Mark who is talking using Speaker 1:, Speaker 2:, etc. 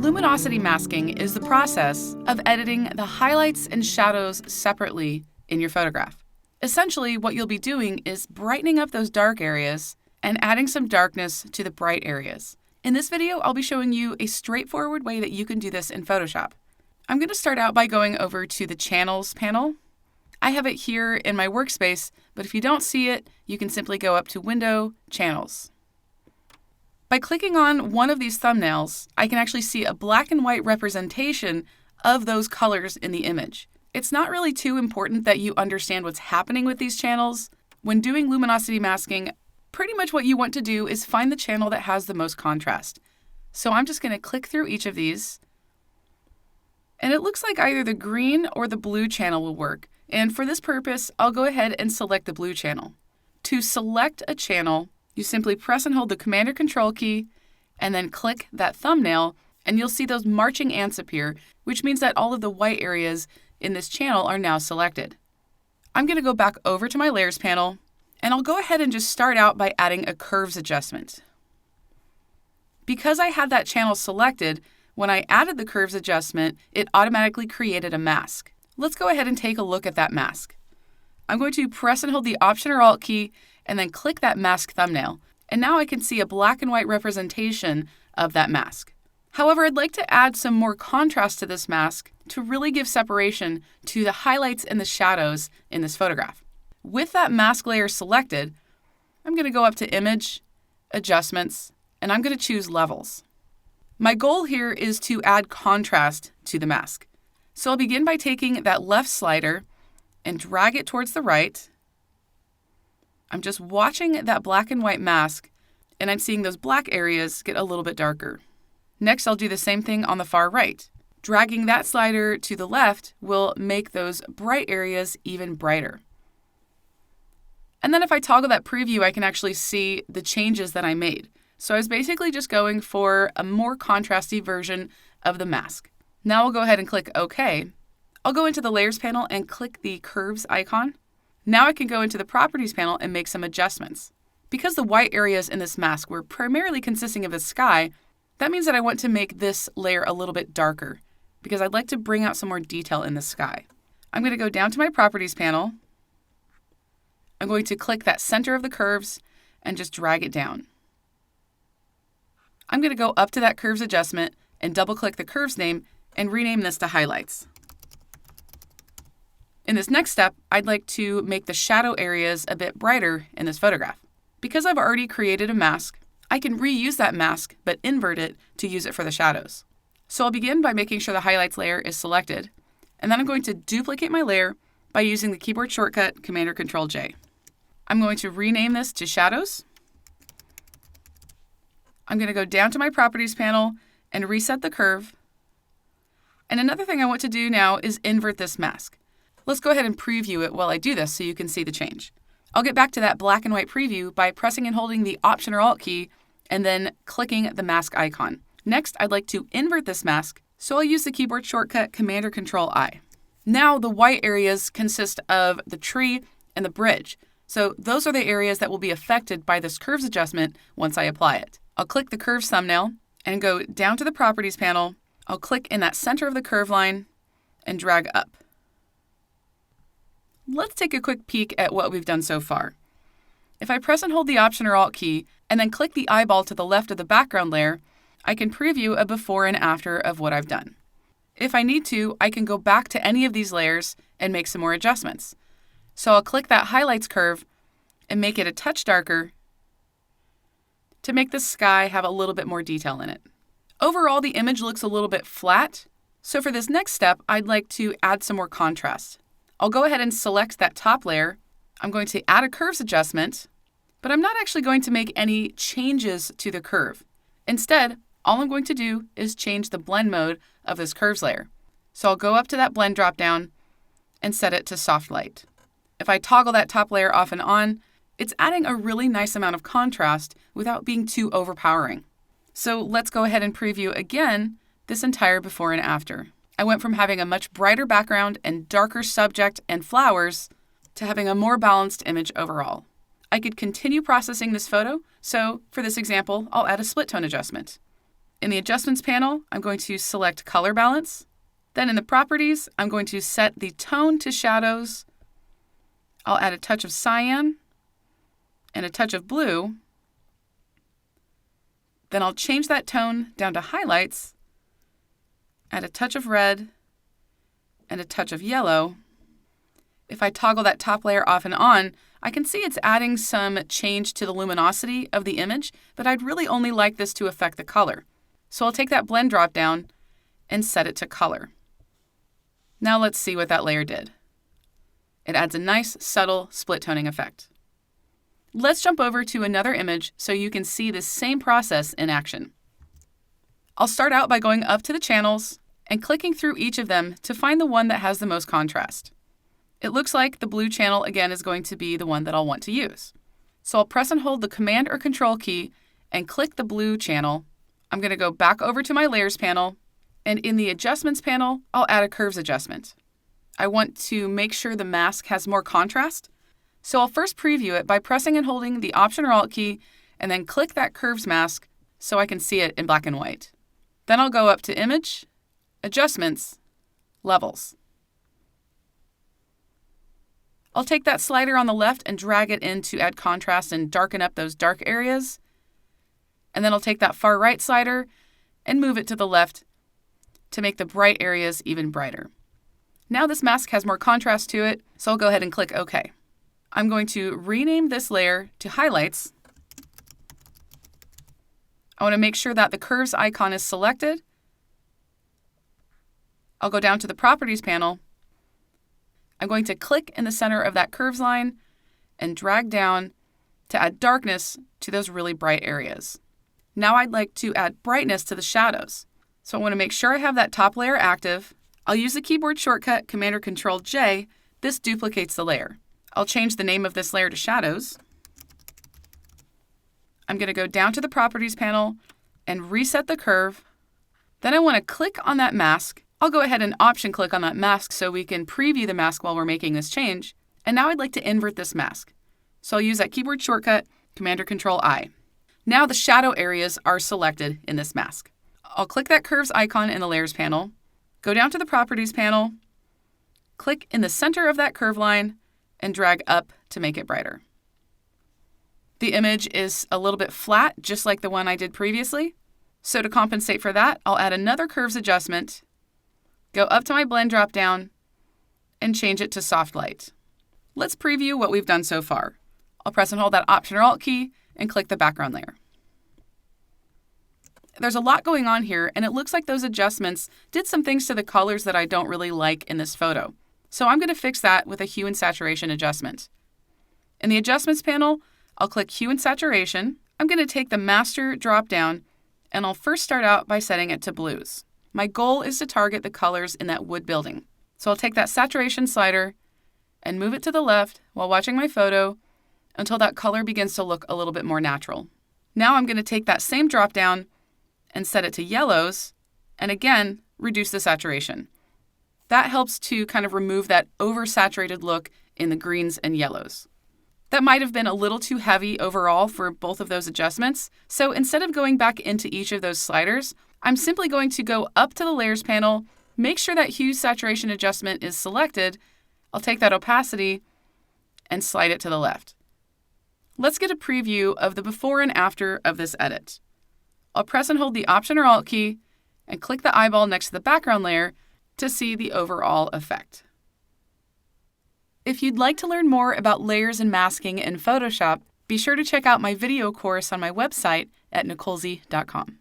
Speaker 1: Luminosity masking is the process of editing the highlights and shadows separately in your photograph. Essentially, what you'll be doing is brightening up those dark areas and adding some darkness to the bright areas. In this video, I'll be showing you a straightforward way that you can do this in Photoshop. I'm going to start out by going over to the Channels panel. I have it here in my workspace, but if you don't see it, you can simply go up to Window, Channels. By clicking on one of these thumbnails, I can actually see a black and white representation of those colors in the image. It's not really too important that you understand what's happening with these channels. When doing luminosity masking, pretty much what you want to do is find the channel that has the most contrast. So I'm just going to click through each of these. And it looks like either the green or the blue channel will work. And for this purpose, I'll go ahead and select the blue channel. To select a channel, you simply press and hold the Command or Control key and then click that thumbnail, and you'll see those marching ants appear, which means that all of the white areas in this channel are now selected. I'm going to go back over to my Layers panel, and I'll go ahead and just start out by adding a curves adjustment. Because I had that channel selected, when I added the curves adjustment, it automatically created a mask. Let's go ahead and take a look at that mask. I'm going to press and hold the Option or Alt key and then click that mask thumbnail. And now I can see a black and white representation of that mask. However, I'd like to add some more contrast to this mask to really give separation to the highlights and the shadows in this photograph. With that mask layer selected, I'm going to go up to Image, Adjustments, and I'm going to choose Levels. My goal here is to add contrast to the mask. So I'll begin by taking that left slider and drag it towards the right. I'm just watching that black and white mask, and I'm seeing those black areas get a little bit darker. Next, I'll do the same thing on the far right. Dragging that slider to the left will make those bright areas even brighter. And then if I toggle that preview, I can actually see the changes that I made. So I was basically just going for a more contrasty version of the mask. Now I'll go ahead and click OK. I'll go into the Layers panel and click the Curves icon. Now I can go into the Properties panel and make some adjustments. Because the white areas in this mask were primarily consisting of the sky, that means that I want to make this layer a little bit darker because I'd like to bring out some more detail in the sky. I'm going to go down to my Properties panel. I'm going to click that center of the curves and just drag it down. I'm going to go up to that Curves adjustment and double-click the curves name and rename this to Highlights. In this next step, I'd like to make the shadow areas a bit brighter in this photograph. Because I've already created a mask, I can reuse that mask but invert it to use it for the shadows. So I'll begin by making sure the highlights layer is selected, and then I'm going to duplicate my layer by using the keyboard shortcut Command or Control J. I'm going to rename this to Shadows. I'm going to go down to my Properties panel and reset the curve. And another thing I want to do now is invert this mask. Let's go ahead and preview it while I do this so you can see the change. I'll get back to that black and white preview by pressing and holding the Option or Alt key and then clicking the mask icon. Next, I'd like to invert this mask, so I'll use the keyboard shortcut Command or Control I. Now the white areas consist of the tree and the bridge. So those are the areas that will be affected by this curves adjustment once I apply it. I'll click the curves thumbnail and go down to the Properties panel. I'll click in that center of the curve line and drag up. Let's take a quick peek at what we've done so far. If I press and hold the Option or Alt key and then click the eyeball to the left of the background layer, I can preview a before and after of what I've done. If I need to, I can go back to any of these layers and make some more adjustments. So I'll click that highlights curve and make it a touch darker to make the sky have a little bit more detail in it. Overall, the image looks a little bit flat, so for this next step, I'd like to add some more contrast. I'll go ahead and select that top layer. I'm going to add a curves adjustment, but I'm not actually going to make any changes to the curve. Instead, all I'm going to do is change the blend mode of this curves layer. So I'll go up to that blend dropdown and set it to soft light. If I toggle that top layer off and on, it's adding a really nice amount of contrast without being too overpowering. So let's go ahead and preview again this entire before and after. I went from having a much brighter background and darker subject and flowers to having a more balanced image overall. I could continue processing this photo, so for this example, I'll add a split tone adjustment. In the Adjustments panel, I'm going to select Color Balance. Then in the Properties, I'm going to set the tone to shadows. I'll add a touch of cyan and a touch of blue. Then I'll change that tone down to highlights, add a touch of red and a touch of yellow. If I toggle that top layer off and on, I can see it's adding some change to the luminosity of the image, but I'd really only like this to affect the color. So I'll take that blend drop down and set it to color. Now let's see what that layer did. It adds a nice, subtle split toning effect. Let's jump over to another image so you can see this same process in action. I'll start out by going up to the channels and clicking through each of them to find the one that has the most contrast. It looks like the blue channel again is going to be the one that I'll want to use. So I'll press and hold the Command or Control key and click the blue channel. I'm going to go back over to my Layers panel, and in the Adjustments panel, I'll add a Curves adjustment. I want to make sure the mask has more contrast, so I'll first preview it by pressing and holding the Option or Alt key and then click that Curves mask so I can see it in black and white. Then I'll go up to Image, Adjustments, Levels. I'll take that slider on the left and drag it in to add contrast and darken up those dark areas. And then I'll take that far right slider and move it to the left to make the bright areas even brighter. Now this mask has more contrast to it, so I'll go ahead and click OK. I'm going to rename this layer to Highlights. I want to make sure that the Curves icon is selected. I'll go down to the Properties panel. I'm going to click in the center of that curves line and drag down to add darkness to those really bright areas. Now I'd like to add brightness to the shadows. So I want to make sure I have that top layer active. I'll use the keyboard shortcut Command or Control J. This duplicates the layer. I'll change the name of this layer to Shadows. I'm going to go down to the Properties panel and reset the curve. Then I want to click on that mask. I'll go ahead and option click on that mask so we can preview the mask while we're making this change. And now I'd like to invert this mask. So I'll use that keyboard shortcut Command or Control I. Now the shadow areas are selected in this mask. I'll click that curves icon in the Layers panel, go down to the Properties panel, click in the center of that curve line, and drag up to make it brighter. The image is a little bit flat, just like the one I did previously. So to compensate for that, I'll add another curves adjustment, go up to my blend drop down, and change it to soft light. Let's preview what we've done so far. I'll press and hold that Option or Alt key and click the background layer. There's a lot going on here, and it looks like those adjustments did some things to the colors that I don't really like in this photo. So I'm going to fix that with a hue and saturation adjustment. In the Adjustments panel, I'll click Hue and Saturation. I'm going to take the Master drop-down, and I'll first start out by setting it to blues. My goal is to target the colors in that wood building. So I'll take that saturation slider and move it to the left while watching my photo until that color begins to look a little bit more natural. Now I'm going to take that same drop-down and set it to yellows, and again, reduce the saturation. That helps to kind of remove that oversaturated look in the greens and yellows. That might have been a little too heavy overall for both of those adjustments, so instead of going back into each of those sliders, I'm simply going to go up to the Layers panel, make sure that hue saturation adjustment is selected. I'll take that opacity and slide it to the left. Let's get a preview of the before and after of this edit. I'll press and hold the Option or Alt key and click the eyeball next to the background layer to see the overall effect. If you'd like to learn more about layers and masking in Photoshop, be sure to check out my video course on my website at nicolesy.com.